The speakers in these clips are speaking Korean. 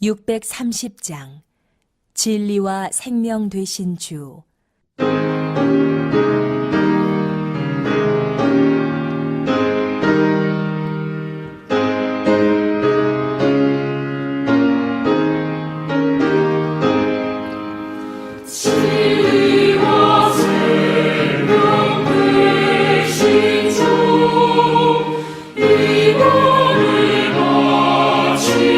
630장 진리와 생명 되신 주. 이번을 바치옵니다.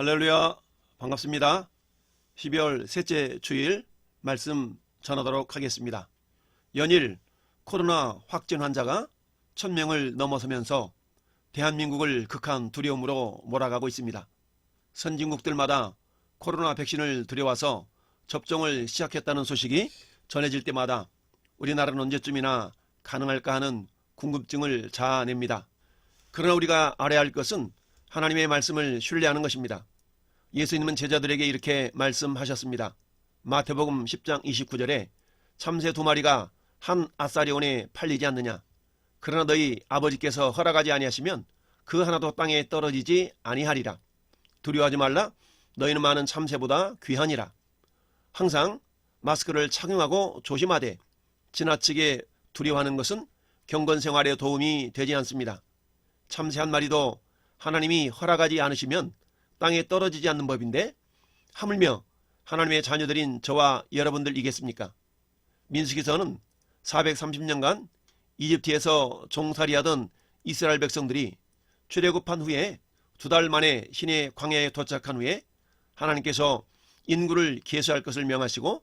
할렐루야, 반갑습니다. 12월 셋째 주일 말씀 전하도록 하겠습니다. 연일 코로나 확진 환자가 1000명을 넘어서면서 대한민국을 극한 두려움으로 몰아가고 있습니다. 선진국들마다 코로나 백신을 들여와서 접종을 시작했다는 소식이 전해질 때마다 우리나라는 언제쯤이나 가능할까 하는 궁금증을 자아냅니다. 그러나 우리가 알아야 할 것은 하나님의 말씀을 신뢰하는 것입니다. 예수님은 제자들에게 이렇게 말씀하셨습니다. 마태복음 10장 29절에 참새 2마리가 한 아사리온에 팔리지 않느냐. 그러나 너희 아버지께서 허락하지 아니하시면 그 하나도 땅에 떨어지지 아니하리라. 두려워하지 말라. 너희는 많은 참새보다 귀하니라. 항상 마스크를 착용하고 조심하되 지나치게 두려워하는 것은 경건생활에 도움이 되지 않습니다. 참새 한 마리도 하나님이 허락하지 않으시면 땅에 떨어지지 않는 법인데 하물며 하나님의 자녀들인 저와 여러분들이겠습니까? 민수기서는 430년간 이집트에서 종살이하던 이스라엘 백성들이 출애굽한 후에 2달 만에 시내 광야에 도착한 후에 하나님께서 인구를 계수할 것을 명하시고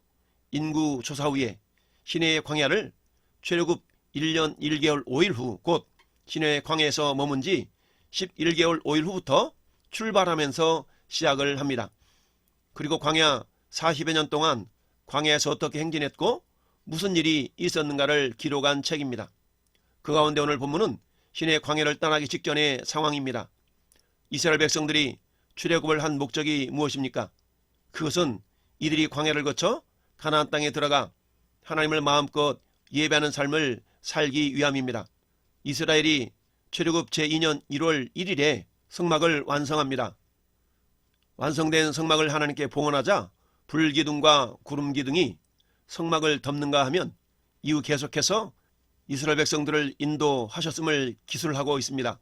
인구 조사 후에 시내의 광야를 출애굽 1년 1개월 5일 후 곧 시내 광야에서 머문 지 11개월 5일 후부터 출발하면서 시작을 합니다. 그리고 광야 40여 년 동안 광야에서 어떻게 행진했고 무슨 일이 있었는가를 기록한 책입니다. 그 가운데 오늘 본문은 시내 광야를 떠나기 직전의 상황입니다. 이스라엘 백성들이 출애굽을 한 목적이 무엇입니까? 그것은 이들이 광야를 거쳐 가나안 땅에 들어가 하나님을 마음껏 예배하는 삶을 살기 위함입니다. 이스라엘이 출애굽 제2년 1월 1일에 성막을 완성합니다. 완성된 성막을 하나님께 봉헌하자 불기둥과 구름기둥이 성막을 덮는가 하면 이후 계속해서 이스라엘 백성들을 인도하셨음을 기술하고 있습니다.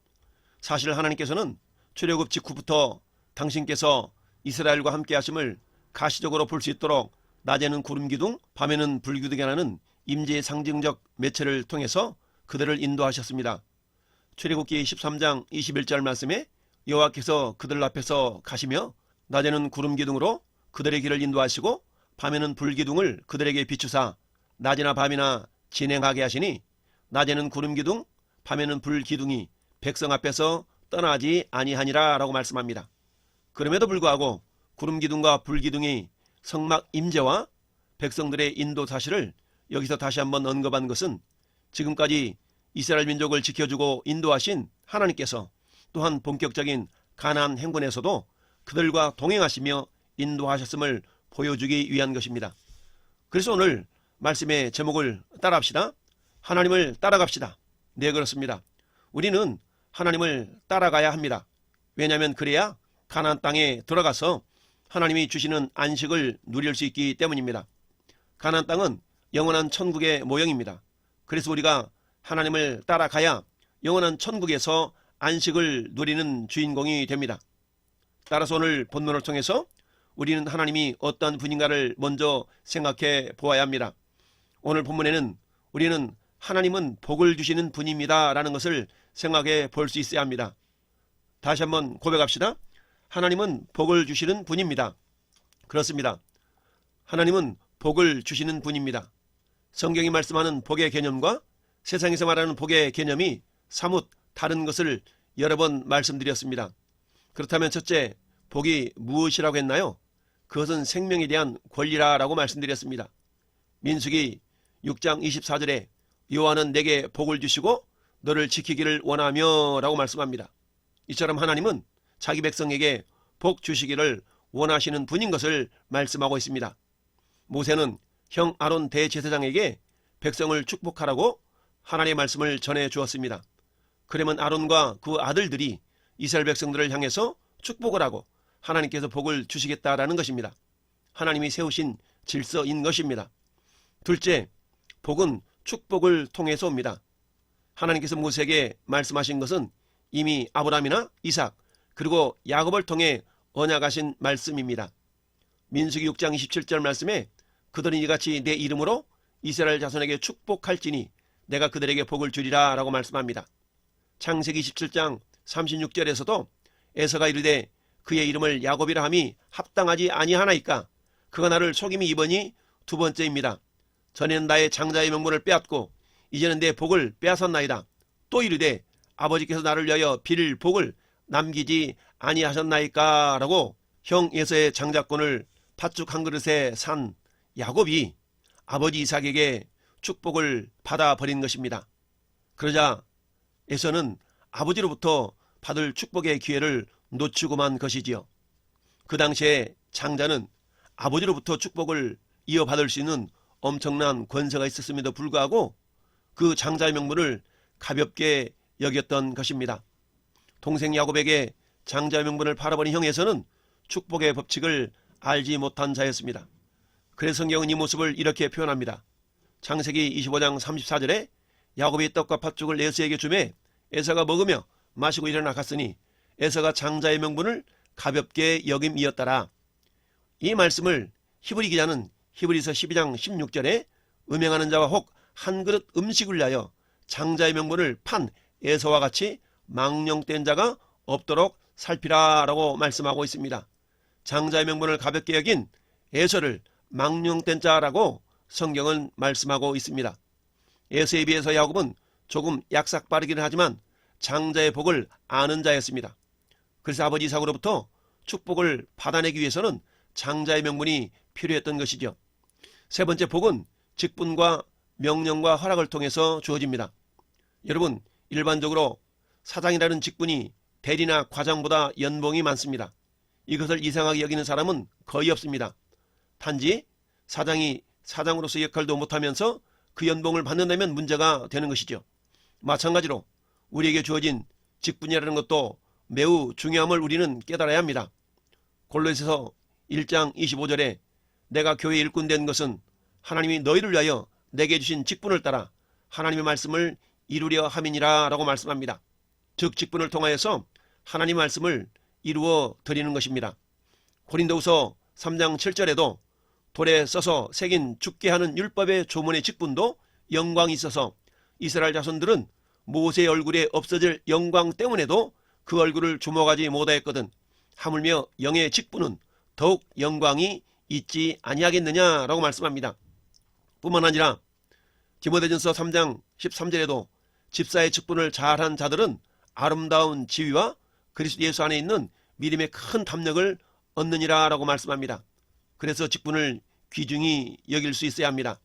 사실 하나님께서는 출애굽 직후부터 당신께서 이스라엘과 함께 하심을 가시적으로 볼 수 있도록 낮에는 구름기둥, 밤에는 불기둥이라는 임재의 상징적 매체를 통해서 그들을 인도하셨습니다. 출애굽기 13장 21절 말씀에 여호와께서 그들 앞에서 가시며 낮에는 구름기둥으로 그들의 길을 인도하시고 밤에는 불기둥을 그들에게 비추사 낮이나 밤이나 진행하게 하시니 낮에는 구름기둥, 밤에는 불기둥이 백성 앞에서 떠나지 아니하니라 라고 말씀합니다. 그럼에도 불구하고 구름기둥과 불기둥이 성막 임재와 백성들의 인도 사실을 여기서 다시 한번 언급한 것은 지금까지 이스라엘 민족을 지켜주고 인도하신 하나님께서 또한 본격적인 가나안 행군에서도 그들과 동행하시며 인도하셨음을 보여주기 위한 것입니다. 그래서 오늘 말씀의 제목을 따라합시다. 하나님을 따라갑시다. 네, 그렇습니다. 우리는 하나님을 따라가야 합니다. 왜냐하면 그래야 가나안 땅에 들어가서 하나님이 주시는 안식을 누릴 수 있기 때문입니다. 가나안 땅은 영원한 천국의 모형입니다. 그래서 우리가 하나님을 따라가야 영원한 천국에서 안식을 누리는 주인공이 됩니다. 따라서 오늘 본문을 통해서 우리는 하나님이 어떤 분인가를 먼저 생각해 보아야 합니다. 오늘 본문에는 우리는 하나님은 복을 주시는 분입니다 라는 것을 생각해 볼 수 있어야 합니다. 다시 한번 고백합시다. 하나님은 복을 주시는 분입니다. 그렇습니다. 하나님은 복을 주시는 분입니다. 성경이 말씀하는 복의 개념과 세상에서 말하는 복의 개념이 사뭇 다른 것을 여러 번 말씀드렸습니다. 그렇다면 첫째, 복이 무엇이라고 했나요? 그것은 생명에 대한 권리라고 말씀드렸습니다. 민수기 6장 24절에 여호와는 내게 복을 주시고 너를 지키기를 원하며 라고 말씀합니다. 이처럼 하나님은 자기 백성에게 복 주시기를 원하시는 분인 것을 말씀하고 있습니다. 모세는 형 아론 대제사장에게 백성을 축복하라고 하나님의 말씀을 전해 주었습니다. 그러면 아론과 그 아들들이 이스라엘 백성들을 향해서 축복을 하고 하나님께서 복을 주시겠다라는 것입니다. 하나님이 세우신 질서인 것입니다. 둘째, 복은 축복을 통해서 옵니다. 하나님께서 모세에게 말씀하신 것은 이미 아브라함이나 이삭 그리고 야곱을 통해 언약하신 말씀입니다. 민수기 6장 27절 말씀에 그들은 이같이 내 이름으로 이스라엘 자손에게 축복할지니 내가 그들에게 복을 주리라 라고 말씀합니다. 창세기 27장 36절에서도 에서가 이르되 그의 이름을 야곱이라 함이 합당하지 아니하나이까. 그가 나를 속임이 이번이 두 번째입니다. 전에는 나의 장자의 명분을 빼앗고 이제는 내 복을 빼앗았나이다. 또 이르되 아버지께서 나를 위하여 빌 복을 남기지 아니하셨나이까 라고 형 에서의 장자권을 팥죽 한 그릇에 산 야곱이 아버지 이삭에게 축복을 받아버린 것입니다. 그러자 에서는 아버지로부터 받을 축복의 기회를 놓치고만 것이지요. 그 당시에 장자는 아버지로부터 축복을 이어받을 수 있는 엄청난 권세가 있었음에도 불구하고 그 장자의 명분을 가볍게 여겼던 것입니다. 동생 야곱에게 장자의 명분을 팔아버린 형 에서는 축복의 법칙을 알지 못한 자였습니다. 그래서 성경은 이 모습을 이렇게 표현합니다. 창세기 25장 34절에 야곱이 떡과 팥죽을 에서에게 주매 에서가 먹으며 마시고 일어나 갔으니 에서가 장자의 명분을 가볍게 여김이었더라. 이 말씀을 히브리 기자는 히브리서 12장 16절에 음행하는 자와 혹 한 그릇 음식을 위하여 장자의 명분을 판 에서와 같이 망령된 자가 없도록 살피라 라고 말씀하고 있습니다. 장자의 명분을 가볍게 여긴 에서를 망령된 자라고 성경은 말씀하고 있습니다. 에서에 비해서 야곱은 조금 약삭빠르기는 하지만 장자의 복을 아는 자였습니다. 그래서 아버지 이삭으로부터 축복을 받아내기 위해서는 장자의 명분이 필요했던 것이죠. 세 번째 복은 직분과 명령과 허락을 통해서 주어집니다. 여러분, 일반적으로 사장이라는 직분이 대리나 과장보다 연봉이 많습니다. 이것을 이상하게 여기는 사람은 거의 없습니다. 단지 사장이 사장으로서 역할도 못하면서 그 연봉을 받는다면 문제가 되는 것이죠. 마찬가지로 우리에게 주어진 직분이라는 것도 매우 중요함을 우리는 깨달아야 합니다. 골로새서 1장 25절에 내가 교회 일꾼 된 것은 하나님이 너희를 위하여 내게 주신 직분을 따라 하나님의 말씀을 이루려 함이니라 라고 말씀합니다. 즉 직분을 통하여서 하나님의 말씀을 이루어 드리는 것입니다. 고린도후서 3장 7절에도 돌에 써서 새긴 죽게 하는 율법의 조문의 직분도 영광이 있어서 이스라엘 자손들은 모세의 얼굴에 없어질 영광 때문에도 그 얼굴을 주목하지 못하였거든 하물며 영의 직분은 더욱 영광이 있지 아니하겠느냐라고 말씀합니다. 뿐만 아니라 디모데전서 3장 13절에도 집사의 직분을 잘한 자들은 아름다운 지위와 그리스도 예수 안에 있는 믿음의 큰 담력을 얻느니라 라고 말씀합니다. 그래서 직분을 귀중히 여길 수 있어야 합니다.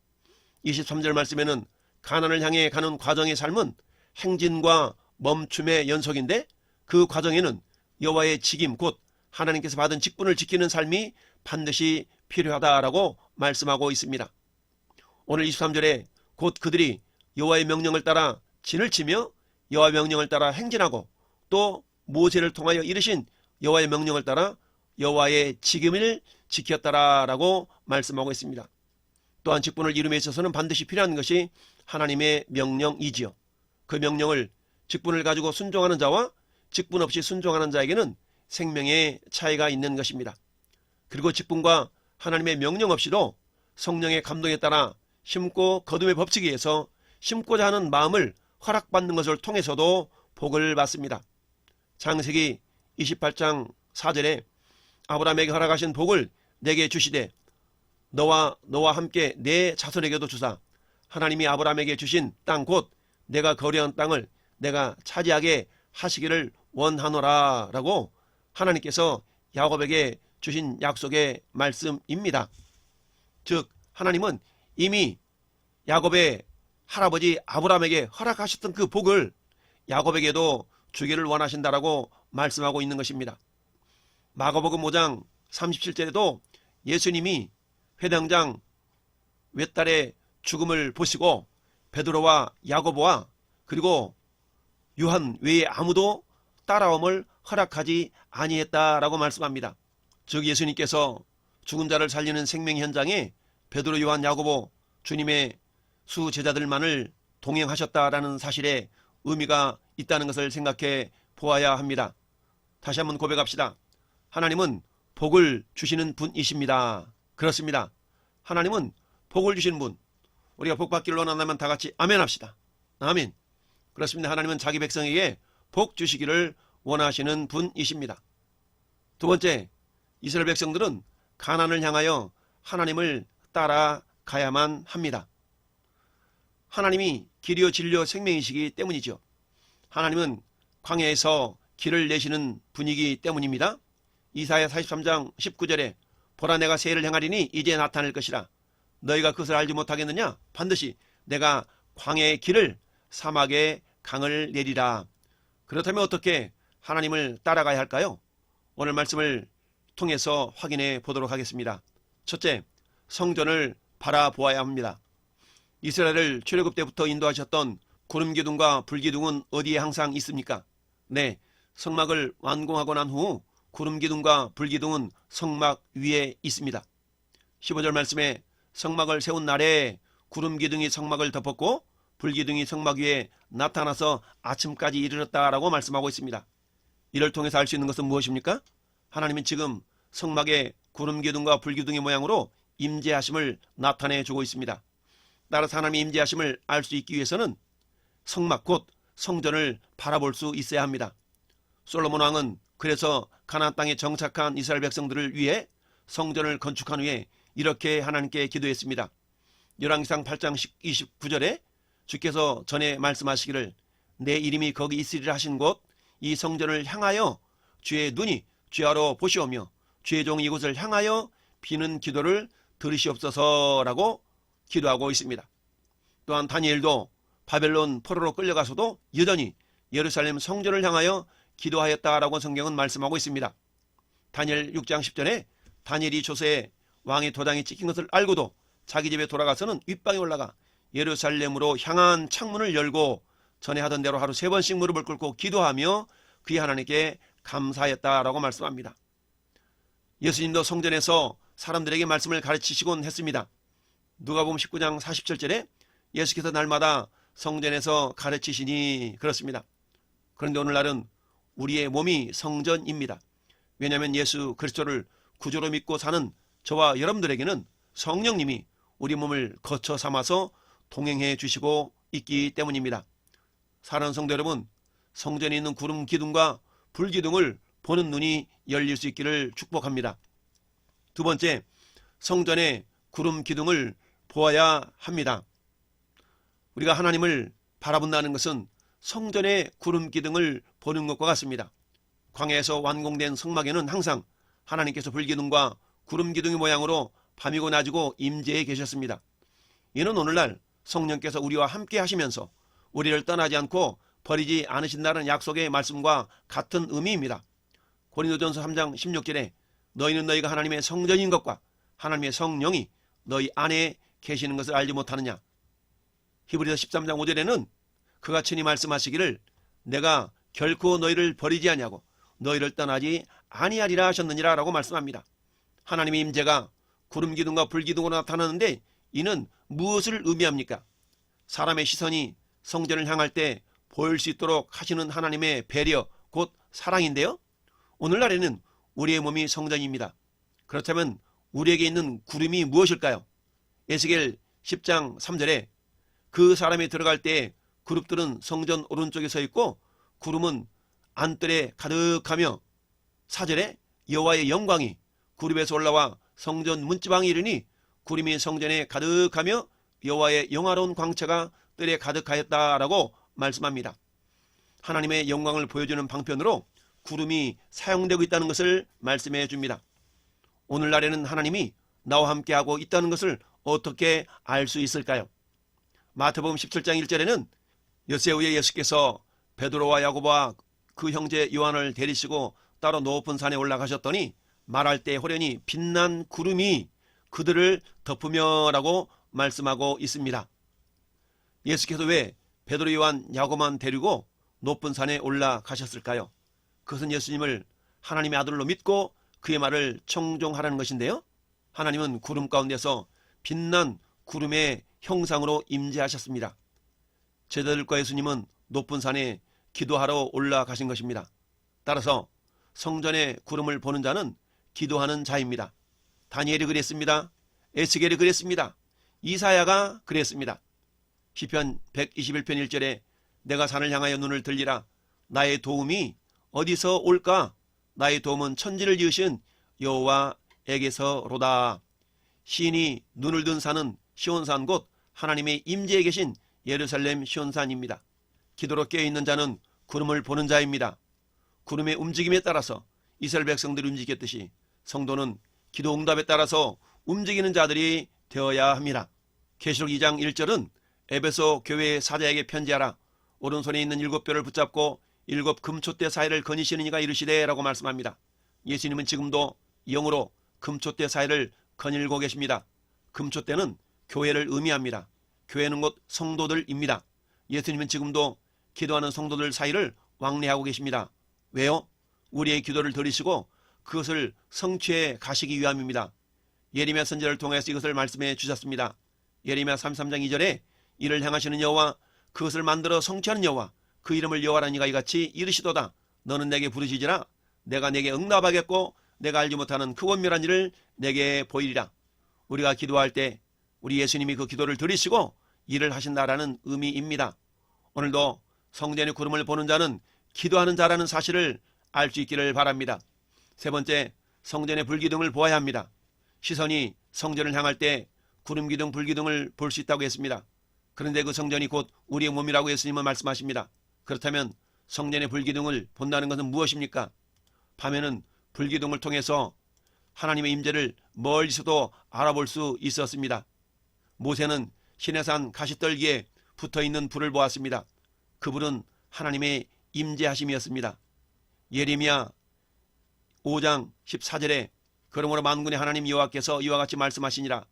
23절 말씀에는 가난을 향해 가는 과정의 삶은 행진과 멈춤의 연속인데 그 과정에는 여호와의 직임 곧 하나님께서 받은 직분을 지키는 삶이 반드시 필요하다라고 말씀하고 있습니다. 오늘 23절에 곧 그들이 여호와의 명령을 따라 진을 치며 여호와의 명령을 따라 행진하고 또 모세를 통하여 이르신 여호와의 명령을 따라 여호와의 직임을 지켰다라고 말씀하고 있습니다. 또한 직분을 이룸에 있어서는 반드시 필요한 것이 하나님의 명령이지요. 그 명령을 직분을 가지고 순종하는 자와 직분 없이 순종하는 자에게는 생명의 차이가 있는 것입니다. 그리고 직분과 하나님의 명령 없이도 성령의 감동에 따라 심고 거둠의 법칙에 의해서 심고자 하는 마음을 허락받는 것을 통해서도 복을 받습니다. 창세기 28장 4절에 아브라함에게 허락하신 복을 내게 주시되 너와 함께 내 자손에게도 주사 하나님이 아브라함에게 주신 땅 곧 내가 거류한 땅을 내가 차지하게 하시기를 원하노라 라고 하나님께서 야곱에게 주신 약속의 말씀입니다. 즉 하나님은 이미 야곱의 할아버지 아브라함에게 허락하셨던 그 복을 야곱에게도 주기를 원하신다라고 말씀하고 있는 것입니다. 마가복음 5장 37절에도 예수님이 회당장 외딸의 죽음을 보시고 베드로와 야고보와 그리고 요한 외에 아무도 따라옴을 허락하지 아니했다라고 말씀합니다. 즉 예수님께서 죽은 자를 살리는 생명 현장에 베드로, 요한, 야고보 주님의 수제자들만을 동행하셨다라는 사실에 의미가 있다는 것을 생각해 보아야 합니다. 다시 한번 고백합시다. 하나님은 복을 주시는 분이십니다. 그렇습니다. 하나님은 복을 주시는 분. 우리가 복 받기를 원한다면 다 같이 아멘 합시다. 아멘. 그렇습니다. 하나님은 자기 백성에게 복 주시기를 원하시는 분이십니다. 두 번째, 이스라엘 백성들은 가나안을 향하여 하나님을 따라가야만 합니다. 하나님이 길이요 진리요 생명이시기 때문이죠. 하나님은 광야에서 길을 내시는 분이기 때문입니다. 이사야 43장 19절에 보라 내가 새해를 행하리니 이제 나타날 것이라 너희가 그것을 알지 못하겠느냐 반드시 내가 광야의 길을 사막의 강을 내리라. 그렇다면 어떻게 하나님을 따라가야 할까요? 오늘 말씀을 통해서 확인해 보도록 하겠습니다. 첫째, 성전을 바라보아야 합니다. 이스라엘을 출애굽 때부터 인도하셨던 구름기둥과 불기둥은 어디에 항상 있습니까? 네, 성막을 완공하고 난 후 구름기둥과 불기둥은 성막 위에 있습니다. 15절 말씀에 성막을 세운 날에 구름기둥이 성막을 덮었고 불기둥이 성막 위에 나타나서 아침까지 이르렀다라고 말씀하고 있습니다. 이를 통해서 알 수 있는 것은 무엇입니까? 하나님은 지금 성막의 구름기둥과 불기둥의 모양으로 임재하심을 나타내 주고 있습니다. 따라서 하나님의 임재하심을 알 수 있기 위해서는 성막 곧 성전을 바라볼 수 있어야 합니다. 솔로몬 왕은 그래서 가나안 땅에 정착한 이스라엘 백성들을 위해 성전을 건축한 후에 이렇게 하나님께 기도했습니다. 열왕기상 8장 29절에 주께서 전에 말씀하시기를 내 이름이 거기 있으리라 하신 곳 이 성전을 향하여 주의 눈이 주야로 보시오며 주의 종이 이곳을 향하여 비는 기도를 들으시옵소서라고 기도하고 있습니다. 또한 다니엘도 바벨론 포로로 끌려가서도 여전히 예루살렘 성전을 향하여 기도하였다라고 성경은 말씀하고 있습니다. 다니엘 6장 10절에 다니엘이 조세에 왕의 도장이 찍힌 것을 알고도 자기 집에 돌아가서는 윗방에 올라가 예루살렘으로 향한 창문을 열고 전에 하던 대로 하루 3번씩 무릎을 꿇고 기도하며 그의 하나님께 감사했다라고 말씀합니다. 예수님도 성전에서 사람들에게 말씀을 가르치시곤 했습니다. 누가복음 19장 47절에 예수께서 날마다 성전에서 가르치시니 그렇습니다. 그런데 오늘날은 우리의 몸이 성전입니다. 왜냐하면 예수 그리스도를 구주로 믿고 사는 저와 여러분들에게는 성령님이 우리 몸을 거처 삼아서 동행해 주시고 있기 때문입니다. 사랑하는 성도 여러분, 성전에 있는 구름 기둥과 불 기둥을 보는 눈이 열릴 수 있기를 축복합니다. 두 번째, 성전의 구름 기둥을 보아야 합니다. 우리가 하나님을 바라본다는 것은 성전의 구름 기둥을 보는 것과 같습니다. 광야에서 완공된 성막에는 항상 하나님께서 불기둥과 구름 기둥의 모양으로 밤이고 낮이고 임재해 계셨습니다. 이는 오늘날 성령께서 우리와 함께 하시면서 우리를 떠나지 않고 버리지 않으신다는 약속의 말씀과 같은 의미입니다. 고린도전서 3장 16절에 너희는 너희가 하나님의 성전인 것과 하나님의 성령이 너희 안에 계시는 것을 알지 못하느냐. 히브리서 13장 5절에는 그가 친히 말씀하시기를 내가 결코 너희를 버리지 아니하고 너희를 떠나지 아니하리라 하셨느니라 라고 말씀합니다. 하나님의 임재가 구름기둥과 불기둥으로 나타나는데 이는 무엇을 의미합니까? 사람의 시선이 성전을 향할 때 보일 수 있도록 하시는 하나님의 배려 곧 사랑인데요. 오늘날에는 우리의 몸이 성전입니다. 그렇다면 우리에게 있는 구름이 무엇일까요? 에스겔 10장 3절에 그 사람이 들어갈 때 그룹들은 성전 오른쪽에 서 있고 구름은 안뜰에 가득하며 4절에 여호와의 영광이 구름에서 올라와 성전 문지방에 이르니 구름이 성전에 가득하며 여호와의 영화로운 광채가 뜰에 가득하였다라고 말씀합니다. 하나님의 영광을 보여주는 방편으로 구름이 사용되고 있다는 것을 말씀해 줍니다. 오늘날에는 하나님이 나와 함께하고 있다는 것을 어떻게 알 수 있을까요? 마태복음 17장 1절에는 엿새 후에 예수께서 베드로와 야고보와 그 형제 요한을 데리시고 따로 높은 산에 올라가셨더니 말할 때 호련히 빛난 구름이 그들을 덮으며 라고 말씀하고 있습니다. 예수께서 왜 베드로, 요한, 야고보만 데리고 높은 산에 올라가셨을까요? 그것은 예수님을 하나님의 아들로 믿고 그의 말을 청종하라는 것인데요. 하나님은 구름 가운데서 빛난 구름의 형상으로 임재하셨습니다. 제자들과 예수님은 높은 산에 기도하러 올라가신 것입니다. 따라서 성전의 구름을 보는 자는 기도하는 자입니다. 다니엘이 그랬습니다. 에스겔이 그랬습니다. 이사야가 그랬습니다. 시편 121편 1절에 내가 산을 향하여 눈을 들리라 나의 도움이 어디서 올까? 나의 도움은 천지를 지으신 여호와에게서로다. 시인이 눈을 든 산은 시온산 곧 하나님의 임재에 계신 예루살렘 시온산입니다. 기도로 깨어있는 자는 구름을 보는 자입니다. 구름의 움직임에 따라서 이스라엘 백성들이 움직였듯이 성도는 기도 응답에 따라서 움직이는 자들이 되어야 합니다. 계시록 2장 1절은 에베소 교회의 사자에게 편지하라. 오른손에 있는 7뼈를 붙잡고 7 금촛대 사이를 거니시는 이가 이르시되 라고 말씀합니다. 예수님은 지금도 영으로 금촛대 사이를 거닐고 계십니다. 금촛대는 교회를 의미합니다. 교회는 곧 성도들입니다. 예수님은 지금도 기도하는 성도들 사이를 왕래하고 계십니다. 왜요? 우리의 기도를 들으시고 그것을 성취해 가시기 위함입니다. 예레미야 선지자를 통해서 이것을 말씀해 주셨습니다. 예레미야 33장 2절에 이를 행하시는 여호와 그것을 만들어 성취하는 여호와 그 이름을 여호와라는 이가 이같이 이르시도다. 너는 내게 부르시지라. 내가 내게 응답하겠고 내가 알지 못하는 크고 은밀한 일을 내게 보이리라. 우리가 기도할 때 우리 예수님이 그 기도를 들으시고 일을 하신다라는 의미입니다. 오늘도 성전의 구름을 보는 자는 기도하는 자라는 사실을 알 수 있기를 바랍니다. 세 번째, 성전의 불기둥을 보아야 합니다. 시선이 성전을 향할 때 구름기둥, 불기둥을 볼 수 있다고 했습니다. 그런데 그 성전이 곧 우리의 몸이라고 예수님은 말씀하십니다. 그렇다면 성전의 불기둥을 본다는 것은 무엇입니까? 밤에는 불기둥을 통해서 하나님의 임재를 멀리서도 알아볼 수 있었습니다. 모세는 시내산 가시떨기에 붙어있는 불을 보았습니다. 그 불은 하나님의 임재하심이었습니다. 예레미야 5장 14절에 그러므로 만군의 하나님 여호와께서 이와 같이 말씀하시니라.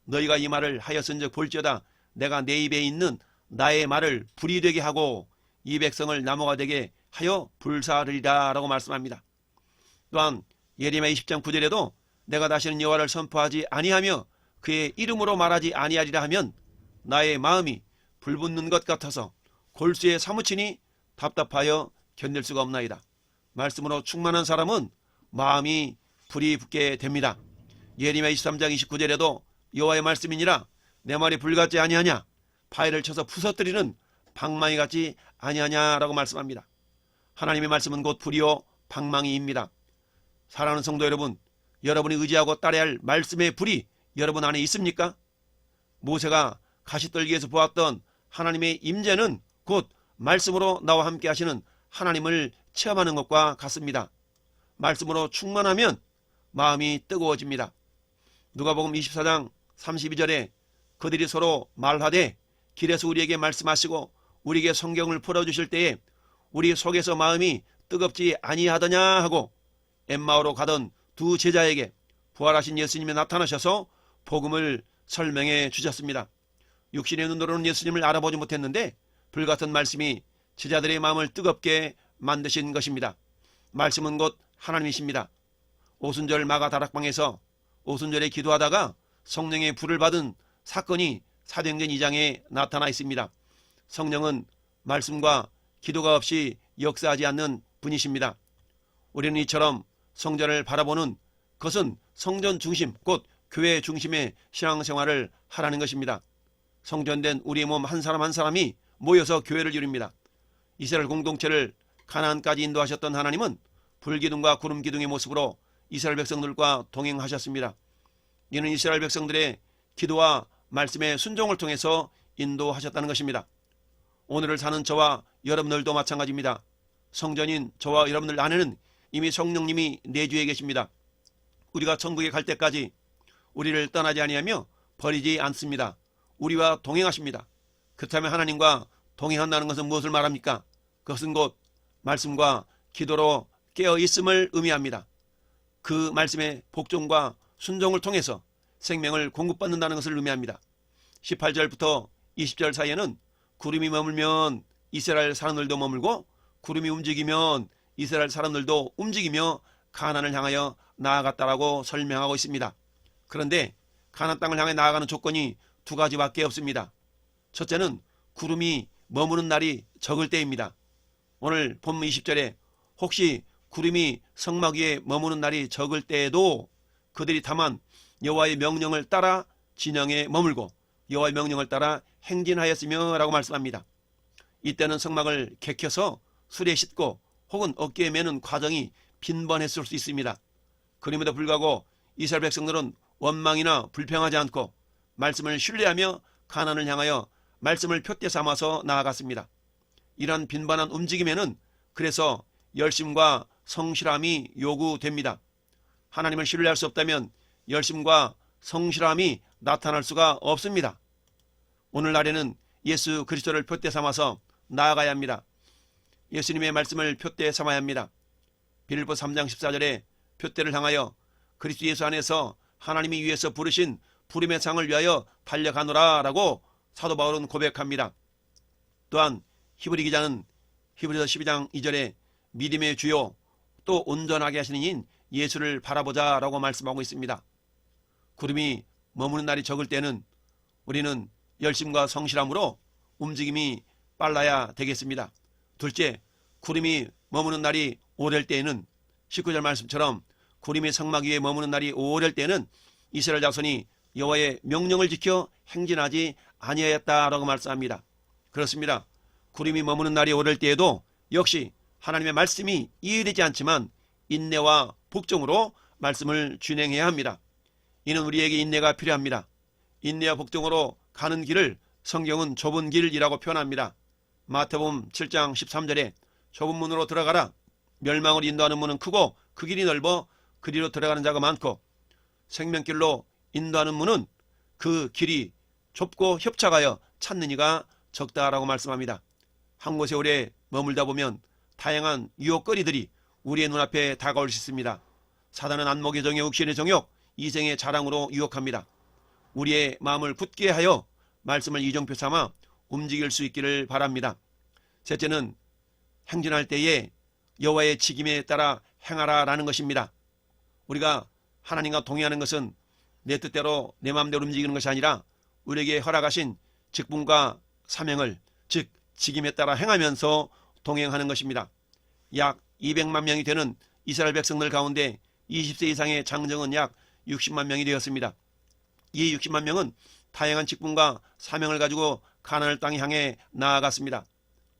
너희가 이 말을 하였은즉 볼지어다 내가 내 입에 있는 나의 말을 불이 되게 하고 이 백성을 나무가 되게 하여 불사르리라 라고 말씀합니다. 또한 예레미야 20장 9절에도 내가 다시는 여호와를 선포하지 아니하며 그의 이름으로 말하지 아니하리라 하면 나의 마음이 불붙는 것 같아서 골수에 사무치니 답답하여 견딜 수가 없나이다. 말씀으로 충만한 사람은 마음이 불이 붙게 됩니다. 예레미야 23장 29절에도 여호와의 말씀이니라 내 말이 불같지 아니하냐 바위를 쳐서 부서뜨리는 방망이 같지 아니하냐라고 말씀합니다. 하나님의 말씀은 곧 불이요 방망이입니다. 사랑하는 성도 여러분, 여러분이 의지하고 따라야 할 말씀의 불이 여러분 안에 있습니까? 모세가 가시떨기에서 보았던 하나님의 임재는 곧 말씀으로 나와 함께 하시는 하나님을 체험하는 것과 같습니다. 말씀으로 충만하면 마음이 뜨거워집니다. 누가복음 24장 32절에 그들이 서로 말하되 길에서 우리에게 말씀하시고 우리에게 성경을 풀어주실 때에 우리 속에서 마음이 뜨겁지 아니하더냐 하고 엠마오로 가던 두 제자에게 부활하신 예수님이 나타나셔서 복음을 설명해 주셨습니다. 육신의 눈으로는 예수님을 알아보지 못했는데 불같은 말씀이 제자들의 마음을 뜨겁게 만드신 것입니다. 말씀은 곧 하나님이십니다. 오순절 마가 다락방에서 오순절에 기도하다가 성령의 불을 받은 사건이 사도행전 2장에 나타나 있습니다. 성령은 말씀과 기도가 없이 역사하지 않는 분이십니다. 우리는 이처럼 성전을 바라보는 것은 성전 중심, 곧 교회 중심의 신앙생활을 하라는 것입니다. 성전된 우리의 몸 한 사람 한 사람이 모여서 교회를 이룹니다. 이스라엘 공동체를 가나안까지 인도하셨던 하나님은 불기둥과 구름기둥의 모습으로 이스라엘 백성들과 동행하셨습니다. 이는 이스라엘 백성들의 기도와 말씀의 순종을 통해서 인도하셨다는 것입니다. 오늘을 사는 저와 여러분들도 마찬가지입니다. 성전인 저와 여러분들 안에는 이미 성령님이 내주에 계십니다. 우리가 천국에 갈 때까지 우리를 떠나지 아니하며 버리지 않습니다. 우리와 동행하십니다. 그렇다면 하나님과 동행한다는 것은 무엇을 말합니까? 그것은 곧 말씀과 기도로 깨어있음을 의미합니다. 그 말씀의 복종과 순종을 통해서 생명을 공급받는다는 것을 의미합니다. 18절부터 20절 사이에는 구름이 머물면 이스라엘 사람들도 머물고 구름이 움직이면 이스라엘 사람들도 움직이며 가나안을 향하여 나아갔다라고 설명하고 있습니다. 그런데 가나안 땅을 향해 나아가는 조건이 두 가지밖에 없습니다. 첫째는 구름이 머무는 날이 적을 때입니다. 오늘 본문 20절에 혹시 구름이 성막 위에 머무는 날이 적을 때에도 그들이 다만 여호와의 명령을 따라 진영에 머물고 여호와의 명령을 따라 행진하였으며 라고 말씀합니다. 이때는 성막을 개켜서 술에 싣고 혹은 어깨에 매는 과정이 빈번했을 수 있습니다. 그럼에도 불구하고 이스라엘 백성들은 원망이나 불평하지 않고 말씀을 신뢰하며 가나안을 향하여 말씀을 표대 삼아서 나아갔습니다. 이러한 빈번한 움직임에는 그래서 열심과 성실함이 요구됩니다. 하나님을 신뢰할 수 없다면 열심과 성실함이 나타날 수가 없습니다. 오늘날에는 예수 그리스도를 표대 삼아서 나아가야 합니다. 예수님의 말씀을 표대 삼아야 합니다. 빌립보 3장 14절에 표대를 향하여 그리스도 예수 안에서 하나님이 위에서 부르신 부름의 상을 위하여 달려가노라 라고 사도 바울은 고백합니다. 또한 히브리 기자는 히브리서 12장 2절에 믿음의 주요 또 온전하게 하시는 이인 예수를 바라보자 라고 말씀하고 있습니다. 구름이 머무는 날이 적을 때는 우리는 열심과 성실함으로 움직임이 빨라야 되겠습니다. 둘째, 구름이 머무는 날이 오래될 때에는 19절 말씀처럼 구름이 성막 위에 머무는 날이 오래될 때는 이스라엘 자손이 여호와의 명령을 지켜 행진하지 아니하였다라고 말씀합니다. 그렇습니다. 구름이 머무는 날이 오래될 때에도 역시 하나님의 말씀이 이해되지 않지만 인내와 복종으로 말씀을 준행해야 합니다. 이는 우리에게 인내가 필요합니다. 인내와 복종으로 가는 길을 성경은 좁은 길이라고 표현합니다. 마태복음 7장 13절에 좁은 문으로 들어가라. 멸망을 인도하는 문은 크고 그 길이 넓어 그리로 들어가는 자가 많고 생명길로 인도하는 문은 그 길이 좁고 협착하여 찾는 이가 적다라고 말씀합니다. 한 곳에 오래 머물다 보면 다양한 유혹거리들이 우리의 눈앞에 다가올 수 있습니다. 사단은 안목의 정욕, 육신의 정욕, 이생의 자랑으로 유혹합니다. 우리의 마음을 굳게 하여 말씀을 이정표 삼아 움직일 수 있기를 바랍니다. 셋째는 행진할 때에 여호와의 지김에 따라 행하라라는 것입니다. 우리가 하나님과 동의하는 것은 내 뜻대로 내 마음대로 움직이는 것이 아니라 우리에게 허락하신 직분과 사명을 즉 지김에 따라 행하면서 동행하는 것입니다. 약 200만 명이 되는 이스라엘 백성들 가운데 20세 이상의 장정은 약 60만 명이 되었습니다. 이 60만 명은 다양한 직분과 사명을 가지고 가나안 땅에 향해 나아갔습니다.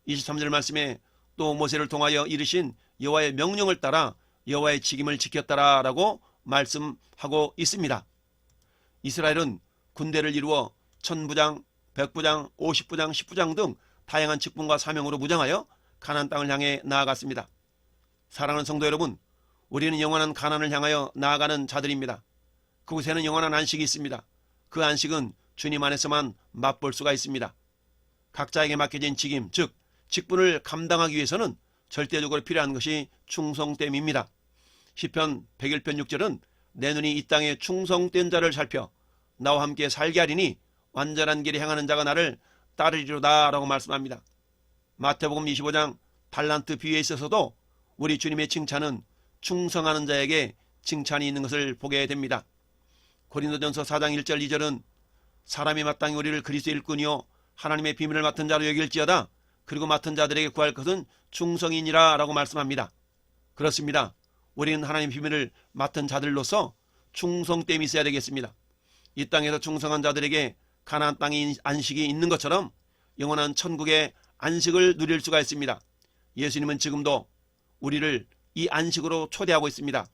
23절 말씀에 또 모세를 통하여 이르신 여호와의 명령을 따라 여호와의 직임을 지켰다라고 말씀하고 있습니다. 이스라엘은 군대를 이루어 1000부장, 100부장, 50부장, 10부장 등 다양한 직분과 사명으로 무장하여 가나안 땅을 향해 나아갔습니다. 사랑하는 성도 여러분, 우리는 영원한 가나안을 향하여 나아가는 자들입니다. 그곳에는 영원한 안식이 있습니다. 그 안식은 주님 안에서만 맛볼 수가 있습니다. 각자에게 맡겨진 직임, 즉 직분을 감당하기 위해서는 절대적으로 필요한 것이 충성됨입니다. 시편 101편 6절은 내 눈이 이 땅에 충성된 자를 살펴 나와 함께 살게 하리니 완전한 길에 행하는 자가 나를 따르리로다 라고 말씀합니다. 마태복음 25장 달란트 비유에 있어서도 우리 주님의 칭찬은 충성하는 자에게 칭찬이 있는 것을 보게 됩니다. 고린도전서 4장 1절 2절은 사람이 마땅히 우리를 그리스도의 일꾼이요 하나님의 비밀을 맡은 자로 여길지어다 그리고 맡은 자들에게 구할 것은 충성이니라 라고 말씀합니다. 그렇습니다. 우리는 하나님의 비밀을 맡은 자들로서 충성됨이 있어야 되겠습니다. 이 땅에서 충성한 자들에게 가나안 땅에 안식이 있는 것처럼 영원한 천국의 안식을 누릴 수가 있습니다. 예수님은 지금도 우리를 이 안식으로 초대하고 있습니다.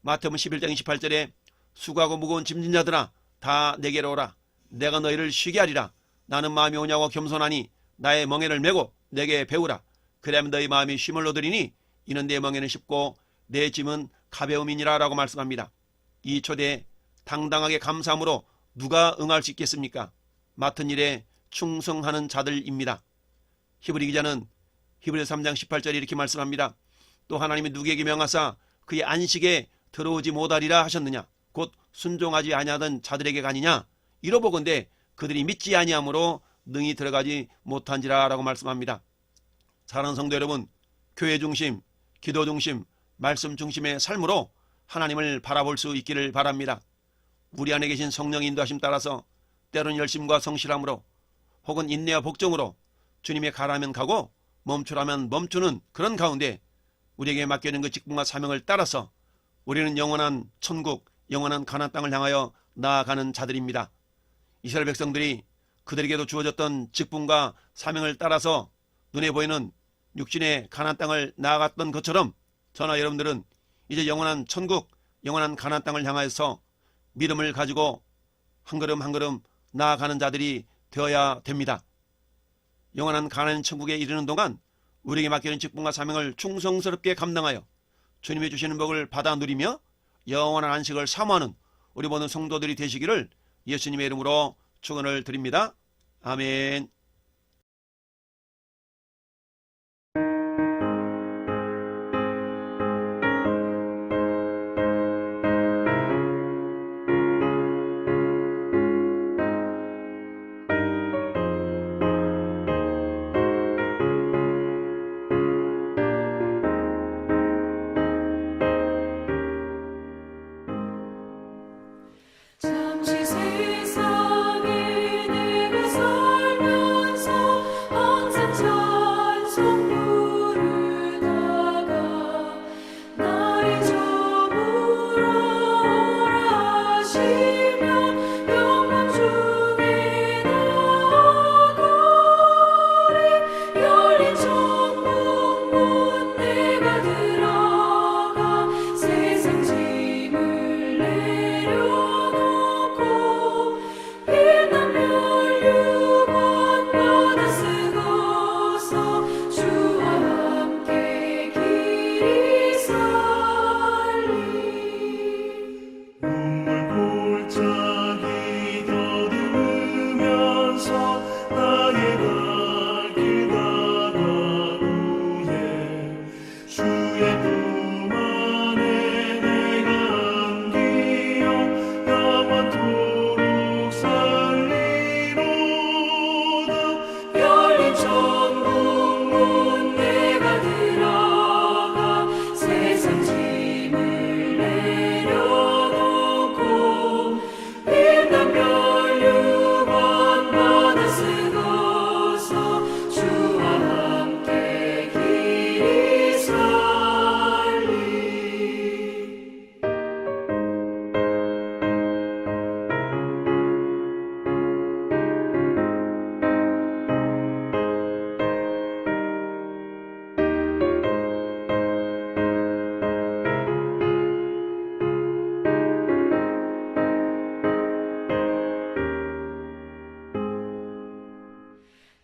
마태복음 11장 28절에 수고하고 무거운 짐진 자들아 다 내게로 오라. 내가 너희를 쉬게 하리라. 나는 마음이 오냐고 겸손하니 나의 멍에를 메고 내게 배우라. 그래야면 너희 마음이 쉼을 얻으리니 이는 내 멍에는 쉽고 내 짐은 가벼움이니라 라고 말씀합니다. 이 초대에 당당하게 감사함으로 누가 응할 수 있겠습니까? 맡은 일에 충성하는 자들입니다. 히브리 기자는 히브리서 3장 18절에 이렇게 말씀합니다. 또 하나님이 누구에게 명하사 그의 안식에 들어오지 못하리라 하셨느냐? 곧 순종하지 아니하던 자들에게가 아니냐? 이러보건대 그들이 믿지 아니함으로 능히 들어가지 못한지라 라고 말씀합니다. 사랑하는 성도 여러분, 교회 중심, 기도 중심, 말씀 중심의 삶으로 하나님을 바라볼 수 있기를 바랍니다. 우리 안에 계신 성령의 인도하심 따라서 때로는 열심과 성실함으로 혹은 인내와 복종으로 주님의 가라면 가고 멈추라면 멈추는 그런 가운데 우리에게 맡겨진 그 직분과 사명을 따라서 우리는 영원한 천국, 영원한 가나안 땅을 향하여 나아가는 자들입니다. 이스라엘 백성들이 그들에게도 주어졌던 직분과 사명을 따라서 눈에 보이는 육신의 가나안 땅을 나아갔던 것처럼 저나 여러분들은 이제 영원한 천국, 영원한 가나안 땅을 향하여서 믿음을 가지고 한 걸음 한 걸음 나아가는 자들이 되어야 됩니다. 영원한 가나안 천국에 이르는 동안 우리에게 맡기는 직분과 사명을 충성스럽게 감당하여 주님이 주시는 복을 받아 누리며 영원한 안식을 사모하는 우리 모든 성도들이 되시기를 예수님의 이름으로 축원을 드립니다. 아멘. 잠시 세상에 내가 살면서 항상 찬송 부르다가 나의 저물어 오라 하시면 영광 중에 나아가리 열린 천국 문 내가 들어가 세상 짐을 내려놓고 빛나며 유권 받아 쓰고서 주와 함께 길이 살리 눈물 골짜기 더듬으면서 나의 갈 길 다가 후에 주의 품 안에 내가 안기어 영원토록 살리로다. 열린 천국 문 내가 들어가 세상 짐을 내려놓고 빛나며 유권 받아 쓰고서 주와 함께 길이 살리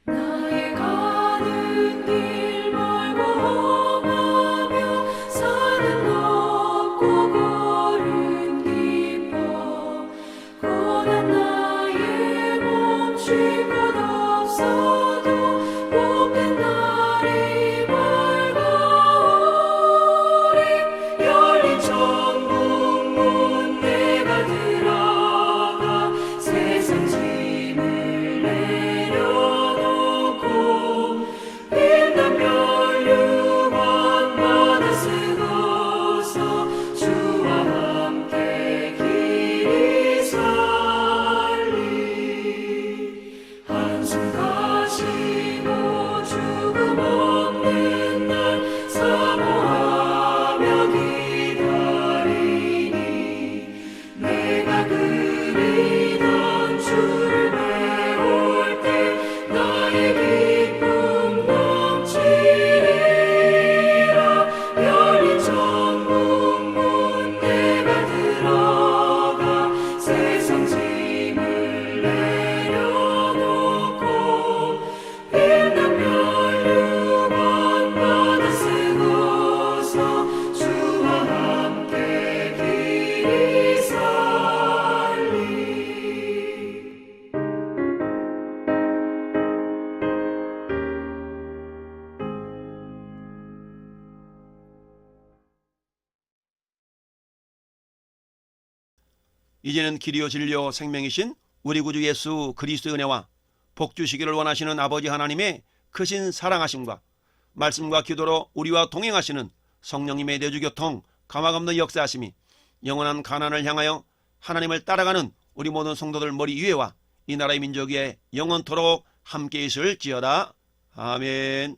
나의 가는 길 멀고 험하며 산은 높고 걸음 깊어 고난 나의 멈출 곳 없어도 복된 날이 밝아오리 열린 천국 문 내가 들어가 세상 짐을 내려놓고 빛나며 유권 받아 쓰고서 주와 함께 길이 살리 한숨 가시고 죽음 없는 날 사모하며 기다리니 내가 그리던 주를 배울 때 나의 기쁨 넘치리라 열린 천국 문 내가 들어가 세상 짐을 내려놓고 빛나며 유권 받아 쓰고서 주와 함께 길이 살리 이제는 길이요 진리요 생명이신 우리 구주 예수 그리스도의 은혜와 복 주시기를 원하시는 아버지 하나님의 크신 사랑하심과 말씀과 기도로 우리와 동행하시는 성령님의 내주교통 감화 없는 역사하심이 영원한 가나안을 향하여 하나님을 따라가는 우리 모든 성도들 머리 위에와 이 나라의 민족 위에 영원토록 함께 있을지어다. 아멘.